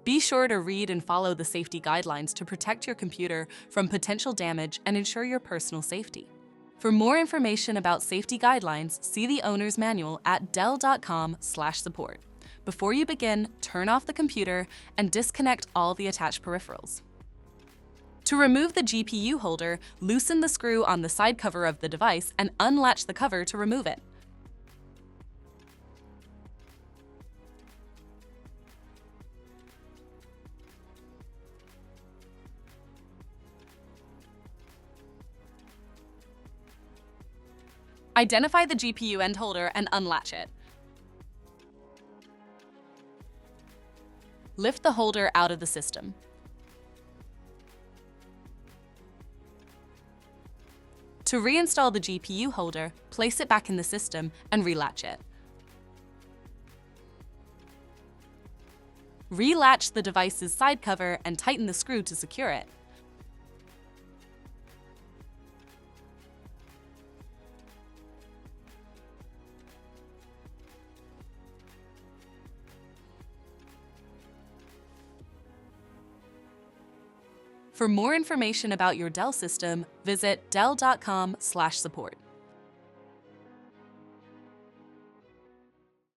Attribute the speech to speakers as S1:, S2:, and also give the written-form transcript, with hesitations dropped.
S1: Be sure to read and follow the safety guidelines to protect your computer from potential damage and ensure your personal safety. For more information about safety guidelines, see the owner's manual at dell.com/support. Before you begin, turn off the computer and disconnect all the attached peripherals. To remove the GPU holder, loosen the screw on the side cover of the device and unlatch the cover to remove it. Identify the GPU end holder and unlatch it. Lift the holder out of the system. To reinstall the GPU holder, place it back in the system and relatch it. Relatch the device's side cover and tighten the screw to secure it. For more information about your Dell system, visit dell.com/support.